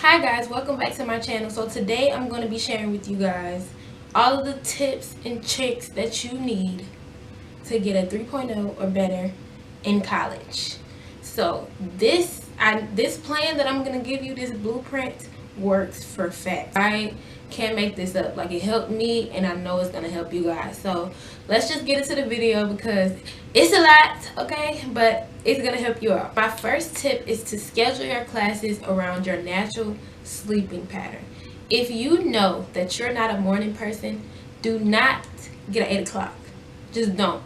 Hi guys, welcome back to my channel. So today I'm going to be sharing with you guys all of the tips and tricks that you need to get a 3.0 or better in college. So this plan that I'm going to give you, this blueprint, works for facts. I can't make this up. Like, it helped me and I know it's going to help you guys. So let's just get into the video because it's a lot, okay? But it's going to help you out. My first tip is to schedule your classes around your natural sleeping pattern. If you know that you're not a morning person, do not get at 8 o'clock. Just don't.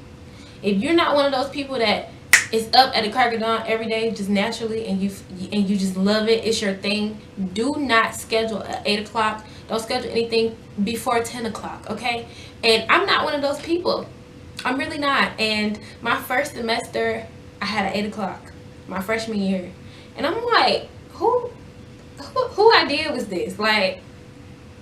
If you're not one of those people that is up at the crack of dawn every day just naturally and you just love it, it's your thing, do not schedule at 8 o'clock. Don't schedule anything before 10 o'clock, okay? And I'm not one of those people. I'm really not. And my first semester, I had an 8 o'clock, my freshman year. And I'm like, who idea was this? Like,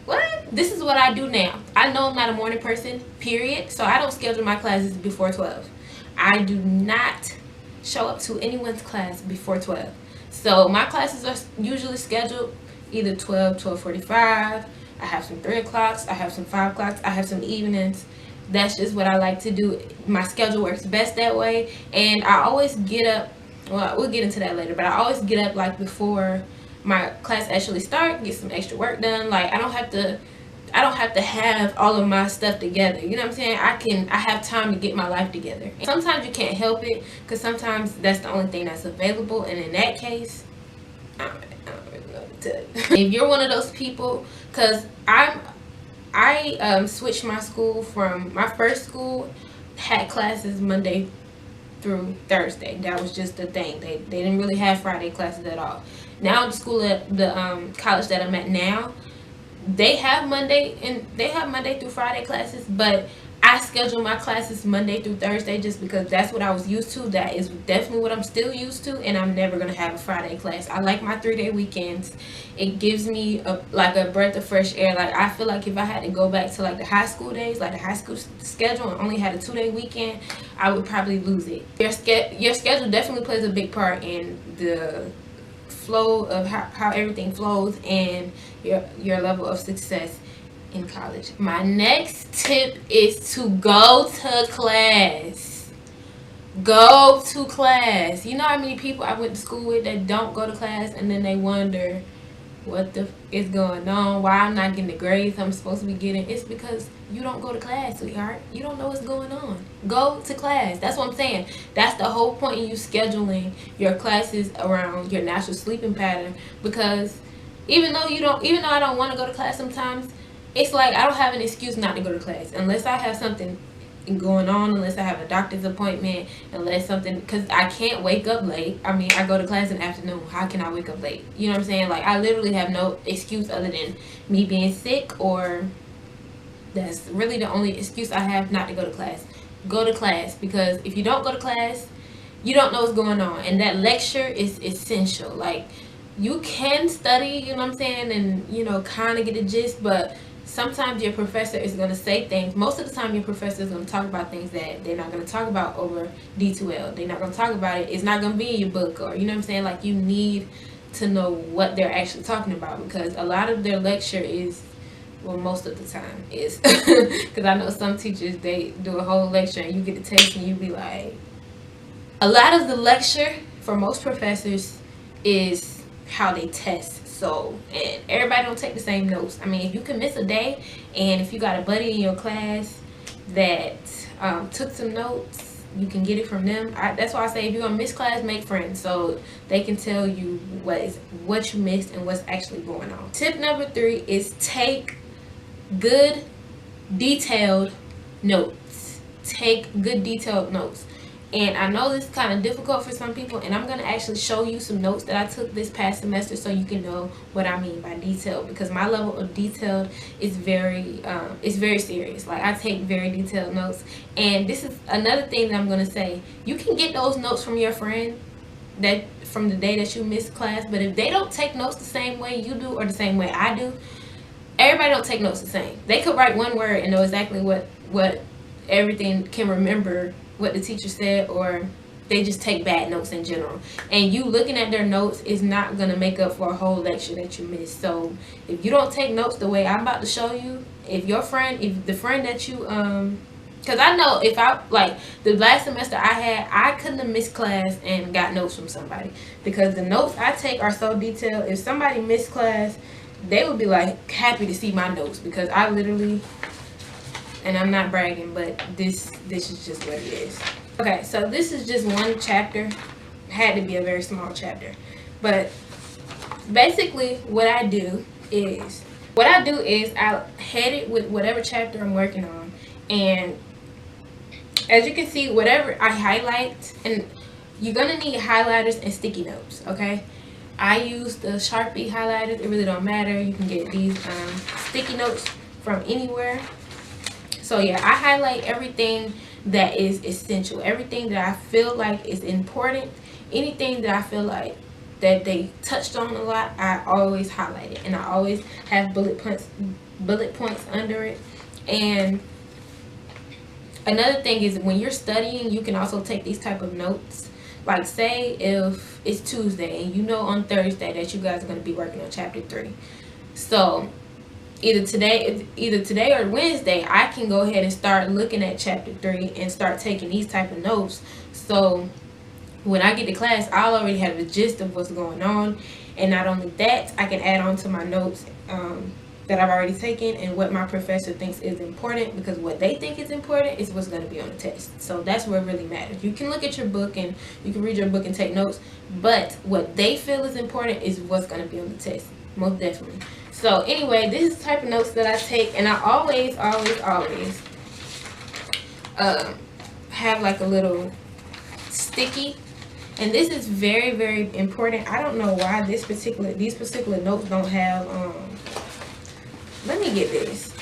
what? This is what I do now. I know I'm not a morning person, period. So I don't schedule my classes before 12. I do not show up to anyone's class before 12. So my classes are usually scheduled either 12, 12:45. I have some 3 o'clocks. I have some 5 o'clocks. I have some evenings. That's just what I like to do. My schedule works best that way. And I always get up, well, we'll get into that later, but I always get up like before my class actually start, get some extra work done. Like, I don't have to have all of my stuff together. You know what I'm saying? I have time to get my life together. And sometimes you can't help it because sometimes that's the only thing that's available. And in that case, I don't really know what to tell you. If you're one of those people, because I switched my school from, my first school had classes Monday through Thursday. That was just the thing. They didn't really have Friday classes at all. Now the school at the college that I'm at now, they have Monday through Friday classes, but I schedule my classes Monday through Thursday just because that's what I was used to. That is definitely what I'm still used to, and I'm never gonna have a Friday class. I like my 3-day weekends. It gives me a breath of fresh air. Like, I feel like if I had to go back to like the high school days, like the high school schedule, and only had a 2-day weekend, I would probably lose it. Your schedule definitely plays a big part in the flow of how everything flows and your level of success in college. My next tip is to go to class. Go to class. You know how many people I went to school with that don't go to class and then they wonder what the is going on, why I'm not getting the grades I'm supposed to be getting? It's because you don't go to class, sweetheart. You don't know what's going on. Go to class. That's what I'm saying. That's the whole point in you scheduling your classes around your natural sleeping pattern, because even though I don't want to go to class sometimes, it's like I don't have an excuse not to go to class unless I have something going on, unless I have a doctor's appointment, unless something, because I can't wake up late. I mean, I go to class in the afternoon. How can I wake up late? You know what I'm saying? Like, I literally have no excuse other than me being sick, or that's really the only excuse I have not to go to class. Go to class, because if you don't go to class, you don't know what's going on, and that lecture is essential. Like, you can study, you know what I'm saying, and kind of get a gist, but sometimes your professor is going to say things. Most of the time your professor is going to talk about things that they're not going to talk about over D2L. They're not going to talk about it. It's not going to be in your book, or you know what I'm saying? Like, you need to know what they're actually talking about, because a lot of their lecture is, well, most of the time is, because I know some teachers, they do a whole lecture and you get the test and you be like, a lot of the lecture for most professors is how they test. So, and everybody don't take the same notes. I mean, if you can miss a day, and if you got a buddy in your class that took some notes, you can get it from them. That's why I say, if you're gonna miss class, make friends so they can tell you what you missed and what's actually going on. Tip number 3 is take good detailed notes. Take good detailed notes. And I know this is kind of difficult for some people, and I'm going to actually show you some notes that I took this past semester so you can know what I mean by detailed, because my level of detailed is very serious. Like, I take very detailed notes. And this is another thing that I'm going to say. You can get those notes from your friend from the day that you missed class, but if they don't take notes the same way you do or the same way I do, everybody don't take notes the same. They could write one word and know exactly what everything can remember what the teacher said, or they just take bad notes in general, and you looking at their notes is not going to make up for a whole lecture that you missed. So if you don't take notes the way I'm about to show you, if the friend that you because I know if I, like, the last semester I couldn't have missed class and got notes from somebody, because the notes I take are so detailed. If somebody missed class, they would be like happy to see my notes, because I literally, and I'm not bragging, but this is just what it is. Okay, so this is just one chapter. Had to be a very small chapter, but basically what I do is I head it with whatever chapter I'm working on, and as you can see, whatever I highlight, and you're gonna need highlighters and sticky notes. Okay, I use the Sharpie highlighters. It really don't matter. You can get these sticky notes from anywhere. So yeah, I highlight everything that is essential, everything that I feel like is important, anything that I feel like that they touched on a lot, I always highlight it, and I always have bullet points under it. And another thing is, when you're studying, you can also take these type of notes. Like, say if it's Tuesday and you know on Thursday that you guys are going to be working on chapter 3. So either today or Wednesday, I can go ahead and start looking at chapter 3 and start taking these type of notes. So when I get to class, I'll already have the gist of what's going on. And not only that, I can add on to my notes that I've already taken and what my professor thinks is important, because what they think is important is what's going to be on the test. So that's what really matters. You can look at your book and you can read your book and take notes, but what they feel is important is what's going to be on the test, most definitely. So anyway, this is the type of notes that I take, and I always have like a little sticky. And this is very, very important. I don't know why these particular notes don't have let me get this.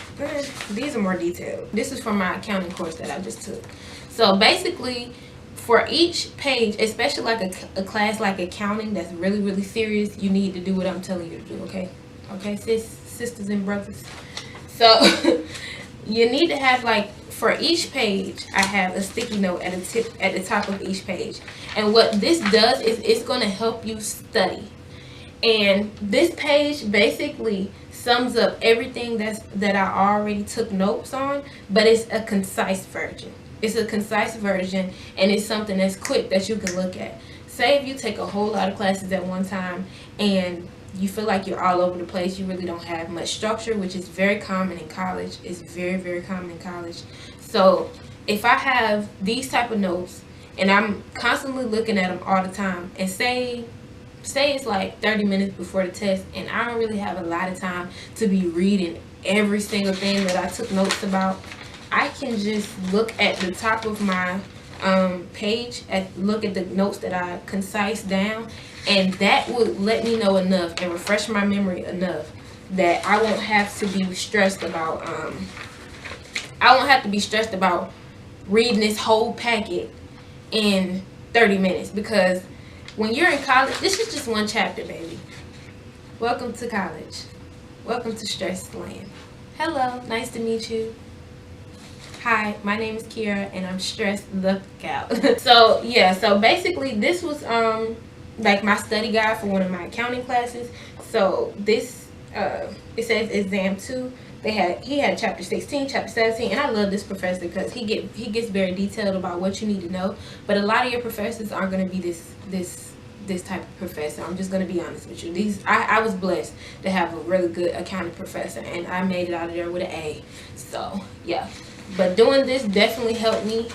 These are more detailed. This is from my accounting course that I just took. So basically, for each page, especially like a class like accounting that's really, really serious, you need to do what I'm telling you to do, okay? Okay, sisters and brothers. So you need to have, like, for each page, I have a sticky note at the top of each page. And what this does is it's going to help you study. And this page basically sums up everything that I already took notes on, but it's a concise version. It's a concise version, and it's something that's quick that you can look at. Say if you take a whole lot of classes at one time and you feel like you're all over the place, you really don't have much structure, which is very common in college. It's very, very common in college. So if I have these type of notes and I'm constantly looking at them all the time, and say it's like 30 minutes before the test, and I don't really have a lot of time to be reading every single thing that I took notes about, I can just look at the top of my page, look at the notes that I concise down, and that would let me know enough and refresh my memory enough that I won't have to be stressed about reading this whole packet in 30 minutes. Because when you're in college, this is just one chapter, baby. Welcome to college. Welcome to Stress Land. Hello, nice to meet you. Hi, my name is Kiera, and I'm stressed the fuck out. So yeah, so basically this was like my study guide for one of my accounting classes. So this it says exam 2. He had chapter 16, chapter 17, and I love this professor because he gets very detailed about what you need to know. But a lot of your professors aren't going to be this type of professor. I'm just going to be honest with you. I was blessed to have a really good accounting professor, and I made it out of there with an A. So yeah, but doing this definitely helped me.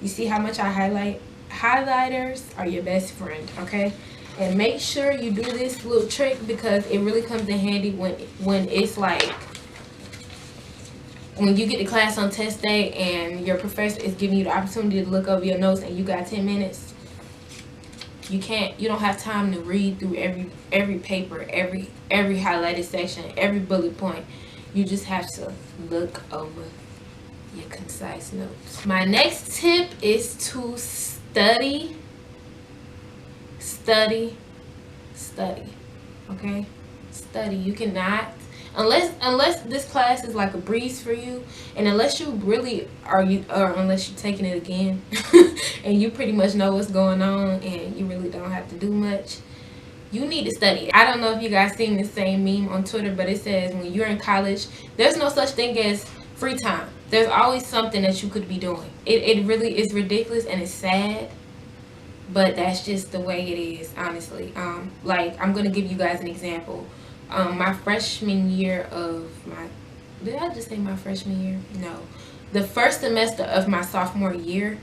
You see how much I highlight? Highlighters are your best friend, okay? And make sure you do this little trick, because it really comes in handy when it's like, when you get to class on test day and your professor is giving you the opportunity to look over your notes and you got 10 minutes. You don't have time to read through every paper, every highlighted section, every bullet point. You just have to look over your concise notes. My next tip is to study. Okay? Study. You cannot unless this class is like a breeze for you, and unless you really are or unless you're taking it again and you pretty much know what's going on and you really don't have to do much, you need to study. I don't know if you guys seen the same meme on Twitter, but it says when you're in college, there's no such thing as free time. There's always something that you could be doing. It really is ridiculous and it's sad, but that's just the way it is, honestly. Like, I'm gonna give you guys an example. My freshman year of my, did I just say my freshman year? No, the first semester of my sophomore year,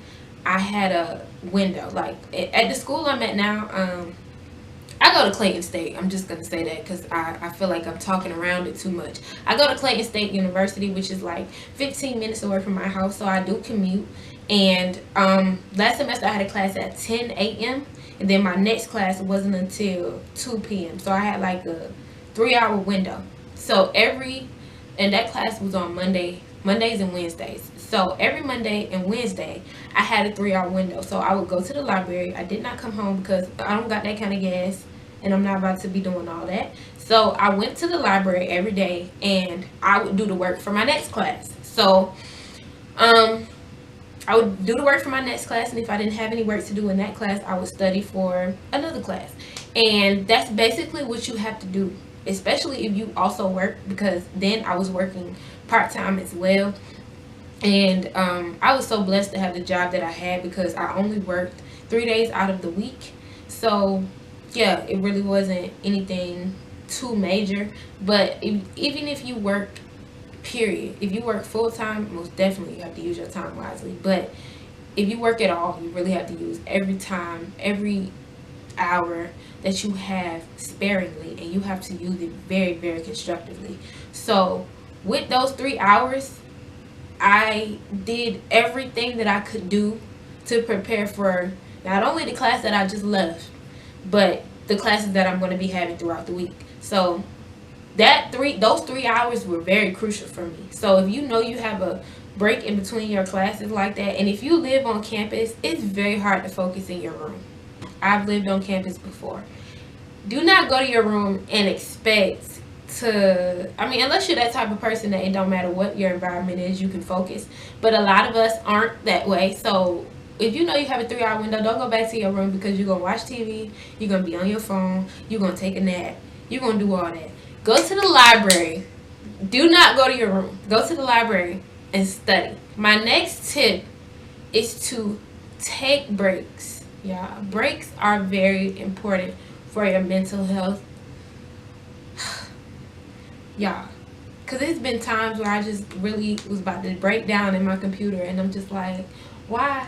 I had a window. Like, at the school I'm at now, I go to Clayton State. I'm just going to say that because I feel like I'm talking around it too much. I go to Clayton State University, which is like 15 minutes away from my house, so I do commute. And last semester I had a class at 10 a.m. and then my next class wasn't until 2 p.m. So I had like a 3-hour window. So and that class was on Mondays and Wednesdays. So every Monday and Wednesday, I had a 3-hour window. So I would go to the library. I did not come home because I don't got that kind of gas, and I'm not about to be doing all that. So I went to the library every day, and I would do the work for my next class. So I would do the work for my next class, and if I didn't have any work to do in that class, I would study for another class. And that's basically what you have to do, especially if you also work, because then I was working part-time as well. And I was so blessed to have the job that I had because I only worked 3 days out of the week. So yeah, it really wasn't anything too major. But even if you work, period, if you work full-time, most definitely you have to use your time wisely. But if you work at all, you really have to use every time, every hour that you have sparingly, and you have to use it very, very constructively. So with those 3 hours, I did everything that I could do to prepare for not only the class that I just left, but the classes that I'm going to be having throughout the week. So those 3 hours were very crucial for me. So if you know you have a break in between your classes like that, and if you live on campus, it's very hard to focus in your room. I've lived on campus before. Do not go to your room and expect unless you're that type of person that it don't matter what your environment is, you can focus. But a lot of us aren't that way. So if you know you have a 3-hour window, don't go back to your room because you're going to watch TV, you're going to be on your phone, you're going to take a nap, you're going to do all that. Go to the library. Do not go to your room. Go to the library and study. My next tip is to take breaks. Yeah, breaks are very important for your mental health. Yeah, because it's been times where I just really was about to break down in my computer, and I'm just like, why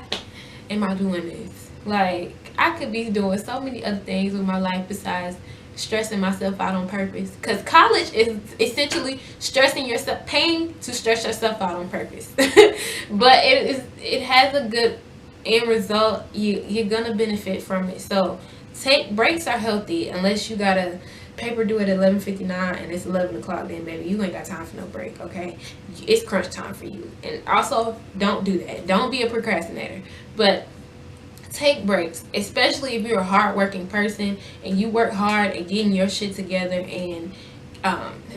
am I doing this? Like, I could be doing so many other things with my life besides stressing myself out on purpose. Because college is essentially paying to stress yourself out on purpose. But it has a good end result. You're gonna benefit from it. So breaks are healthy, unless you gotta paper due at 11:59 and it's 11 o'clock, then baby, you ain't got time for no break. Okay, it's crunch time for you. And also, don't do that. Don't be a procrastinator, but take breaks, especially if you're a hard-working person and you work hard at getting your shit together and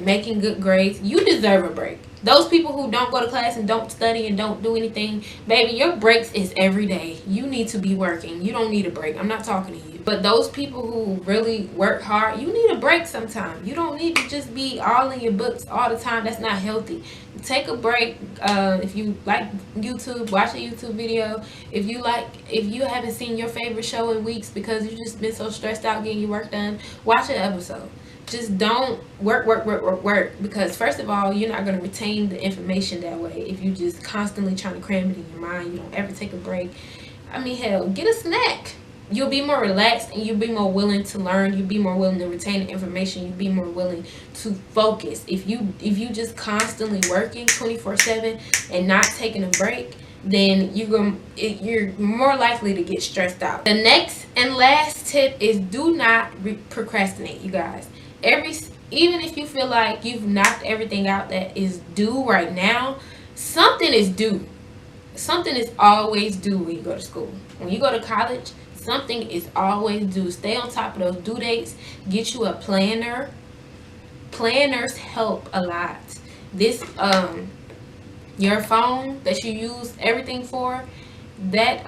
making good grades. You deserve a break. Those people who don't go to class and don't study and don't do anything, baby, your breaks is every day. You need to be working. You don't need a break. I'm not talking to you. But those people who really work hard, you need a break sometime. You don't need to just be all in your books all the time. That's not healthy. Take a break. If you like YouTube, watch a YouTube video. If you haven't seen your favorite show in weeks because you've just been so stressed out getting your work done, watch an episode. Just don't work, because first of all, you're not going to retain the information that way if you just constantly trying to cram it in your mind. You don't ever take a break. I mean, hell, get a snack. You'll be more relaxed and you'll be more willing to learn. You'll be more willing to retain the information. You'll be more willing to focus. If you just constantly working 24/7 and not taking a break, then you're more likely to get stressed out. The next and last tip is do not procrastinate, you guys. Even if you feel like you've knocked everything out that is due right now, something is due. Something is always due when you go to school. When you go to college, something is always due. Stay on top of those due dates. Get you a planner. planners help a lot. This your phone that you use everything for, that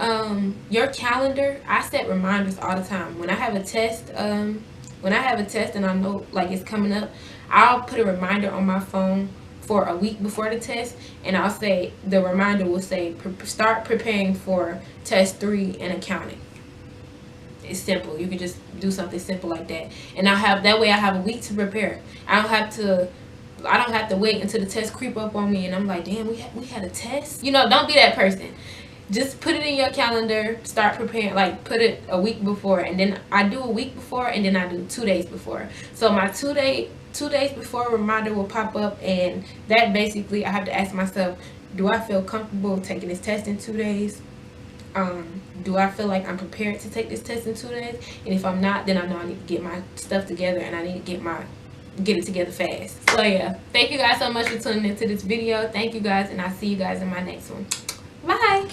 your calendar, I set reminders all the time. When I have a test and I know like it's coming up, I'll put a reminder on my phone for a week before the test, and I'll say, the reminder will say, start preparing for test 3 in accounting. It's simple. You can just do something simple like that, and I have a week to prepare. I don't have to wait until the test creep up on me and I'm like, damn, we had a test. You know, don't be that person. Just put it in your calendar, start preparing, like put it a week before, and then I do a week before, and then I do 2 days before. So my 2 days before reminder will pop up, and that basically I have to ask myself, do I feel comfortable taking this test in 2 days? Do I feel like I'm prepared to take this test in 2 days? And if I'm not, then I know I need to get my stuff together, and I need to get it together fast. So yeah, thank you guys so much for tuning into this video. Thank you guys, and I'll see you guys in my next one. Bye.